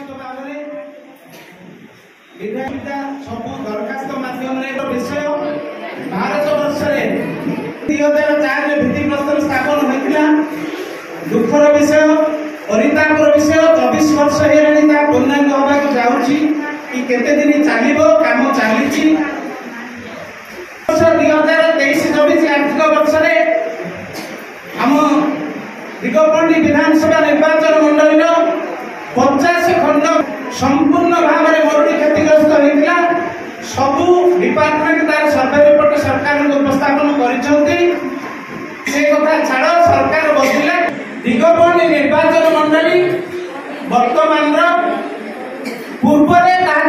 सब दरखास्त माध्यम विषय भारत वर्ष 2004 में भित्तिप्रस्तर स्थापन होता दुखर विषय परितापर विषय 24 वर्ष है पूर्णांग होगा जाऊँगी कि केते दिन चलो कम चली 2023-24 आर्थिक वर्ष आम दिगपल्ली विधानसभा निर्वाचन मंडल 50 खंड संपूर्ण भाव में मरुड़ी क्षतिग्रस्त होता सबू डिपार्टमेंट तार सर्वे रिपोर्ट सरकार को उपस्थापन कर छाड़ सरकार बदलिला दिगपल्ली निर्वाचन मंडली वर्तमान पूर्व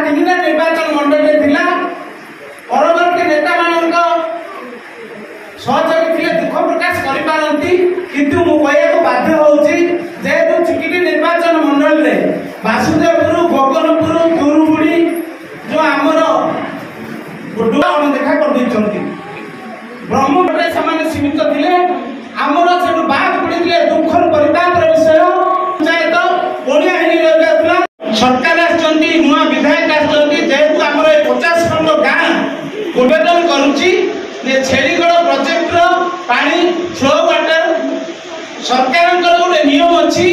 तीन निर्वाचन मंडली थिला परवर्ती नेता मान सहयोगी थे दुख प्रकाश करपारती किंतु मु कहू बाध्य होची जेहेतु चिकिटी निर्वाचन मंडल रे वासुदेवपुर गगनपुर तुरुबुड़ी जो आमर देखा कर ब्रह्मपुर से सीमित थे आमर से बाद पड़े दुखर परितापर विषय पंचायत बढ़िया रही सरकार आसुआ विधायक आसहेतु आम 50 खंड गाँ आवेदन करुच्ची छेलीगढ़ प्रोजेक्ट पानी फ्लो वाटर सरकार गोटे नियम अच्छी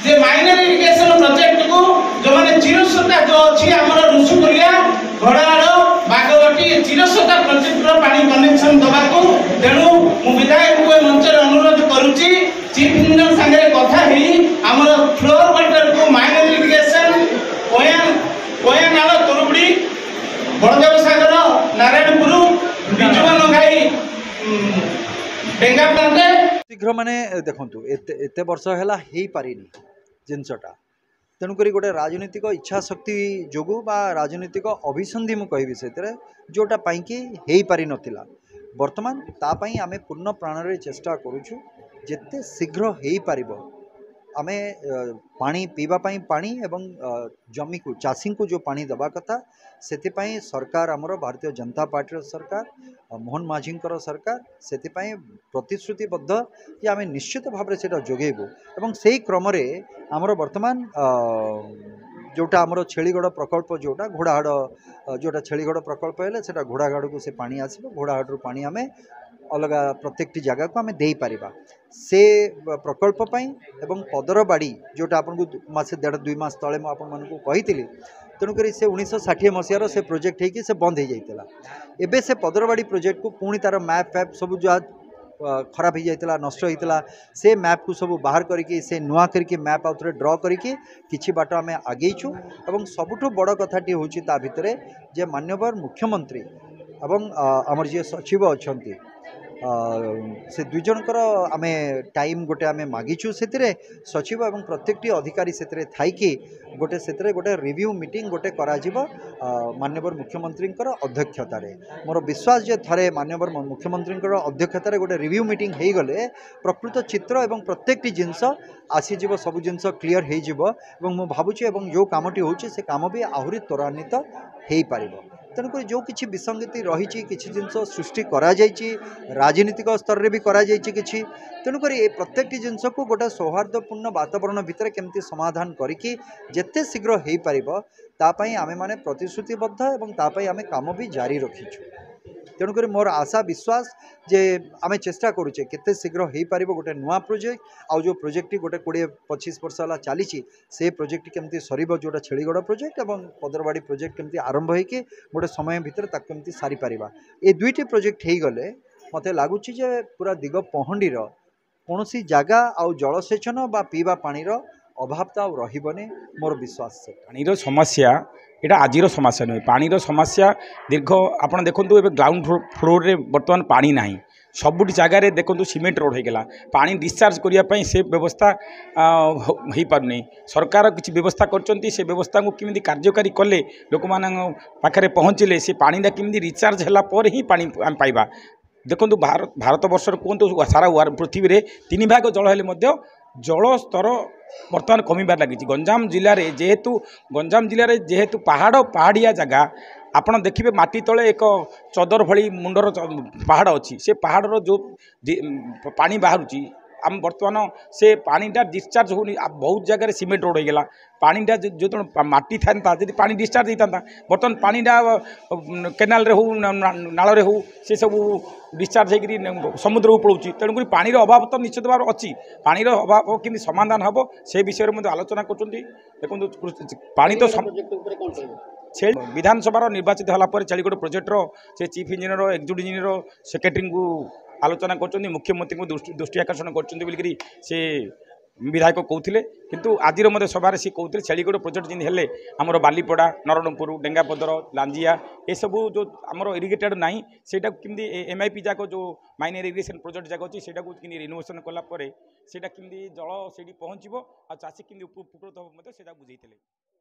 जे माइनर इरिगेशन प्रोजेक्ट को जो मैंने चिरसता जो अच्छी आमर ऋषुकुलिया घड़ाड़ बागवटी चिरसता प्रोजेक्ट पानी कनेक्शन दवा तेणु मु विधायक को मंच अनुरोध करुच्ची चीफ इंजीनियर सागे कथा आमर फ्लोर वाटर को माइनर इरिगेशन कोयानाल तुरुबुड़ी बड़देव सागर नारायणपुर बिजुवन घाई शीघ्र माने देखु एत वर्ष है पारि जिनसटा तेणुक गोटे राजनीतिक इच्छा शक्ति जोगु बा राजनीतिक अभिसंधि मु कहि से जोटा कि हो पारि नथिला वर्तमान तापाई आमे पूर्ण प्राण रे चेष्टा करूछु जेते शीघ्र हो पारिबो आमे पानी पीवा पाई पानी एवं जमी को चाषी को जो पानी दबा कथा सेतिपाई सरकार आमर भारतीय जनता पार्टी सरकार मोहन माझी सरकार सेतिपाई प्रतिश्रुतिबद्ध कि आमे निश्चित भाव से जोगेबू एवं से क्रम आमर वर्तमान जोटा आमर छेलीगढ़ प्रकल्प जोटा घोड़ाहाड़ जोटा छेलीगढ़ प्रकल्प है घोड़ाहाड़ को से पानी आसो घोड़ाहाड़ पानी आमे अलग प्रत्येक जगह को आम दे पारिबा से प्रकल्प पाई एवं पदरबाड़ी जोटा आपन को मासे 1.5-2 मास तले मु आपन मन को कही तेणुक से 1960 मसीहार से प्रोजेक्ट होगी से बंद हो जाता एबे से पदरबाड़ी प्रोजेक्ट को पुणी तार मैप फैप सब जो खराब हो जाता नष्ट होता से मैप को सब बाहर करके से नुआ करके मैप आउ थे ड्र करके किछि बाट आम आगेचु एवं सबुठु बड़ कथाटी होची ता भितरे जे माननीय मुख्यमंत्री एवं आमर जे सचिव अच्छी से दुई जनकर आमे टाइम गोटे आमे मागिचु से सचिव एवं प्रत्येक अधिकारी से थाइकी गोटे गोटे रिव्यू मीटिंग गोटे करा माननीय मुख्यमंत्री अध्यक्षतार मोर विश्वास जे थरे माननीय मुख्यमंत्री अध्यक्षतार गोटे रिव्यू मीटिंग हो गले प्रकृत चित्र एवं प्रत्येक जिनस आसीज सब जिनस क्लीयर हो भावुची जो कामटी होची से काम भी आहरी त्वरान्वित हो पार तेणुक जो किसी विसंगति रही किसी जिनस सृष्टि करा राजनीतिक स्तर में भी करा किसी तेणुक ये प्रत्येक जिनस को गोटे सौहार्दपूर्ण वातावरण भितर केमती समाधान करके जेते शीघ्र हो पार आमे माने प्रतिश्रुतिबद्ध एवं तापाई आमे काम भी जारी रखीचु तेणुक मोर आशा विश्वास जे आमे चेष्टा करुचे केते शीघ्र हो पार गोटे नुआ प्रोजेक्ट आउ जो प्रोजेक्ट गोटे 20-25 वर्ष है चली से प्रोजेक्ट केमती सरीब जोटा छेलीगढ़ प्रोजेक्ट एवं पदरबाड़ी प्रोजेक्ट केमती आरंभ होगी गोटे समय भितर केमती सारी पारिबा ए दुईटी प्रोजेक्ट हो गले मते लागुची जे पूरा दिग पहंडीर कौन सी जगह आउ जलसेचन बा पीवा पानीर अभाव तो रही मोर विश्वास से पानीर समस्या यहाँ आजिर समस्या नुहे पानीर समस्या दीर्घ आप देखो ए ग्राउंड फ्लोर रे बर्तमान पानी ना सबुठ जगार देखो सीमेंट रोड होगा पानी डिस्चार्ज करने से व्यवस्था हो पारनी सरकार किसी व्यवस्था कर व्यवस्था को किमी कार्यकारी कले लोक पाखे पहुँचले से पानीटा किमी रिचार्ज है ही पानी आम पाइबा देखो भारत वर्षर कहतु सारा पृथ्वी में 3 भाग जल हेले जल स्तर बर्तमान कमिबार लगी गंजाम जिले में जेहेतु गंजाम जिले में जेहेतु पहाड़िया जगह आपड़ देखिए माटी तले एक चदर भली मुंडर पहाड़ अच्छी से पहाड़र जो पानी बाहर आम बर्तमान से पानीटा डिस्चार्ज होनी बहुत जगह सीमेंट रोड होगा पानीटा जो माटी था जी पा डिस्चार्ज होता बर्तमान पानीटा केनाल हो नाल हो से सब डिस्चार्ज हो समुद्र को पड़ोची तेणुक पानीर अभाव तो निश्चित भाव अच्छी पानीर अभाव कि समाधान हम से विषय में आलोचना कर देखो पानी तो विधानसभा निर्वाचित होगापर चेलीगढ़ प्रोजेक्टर से chief engineer executive engineer secretary को आलोचना कर मुख्यमंत्री को दृष्टि आकर्षण कर विधायक कहते किंतु आज सभार सी कहते चेलीगढ़ प्रोजेक्ट जिन हेल्ले आमर बालीपड़ा नरणपुर डेंगापदर लांजिया ये सब जो आमर इरिगेटेड ना से MIP जाक जो माइनर इरिगेशन प्रोजेक्ट जाक अच्छी से रिनोवेशन कलापर से जल से पहुँचो आ चाषी केमी उपकृत हम बुझे।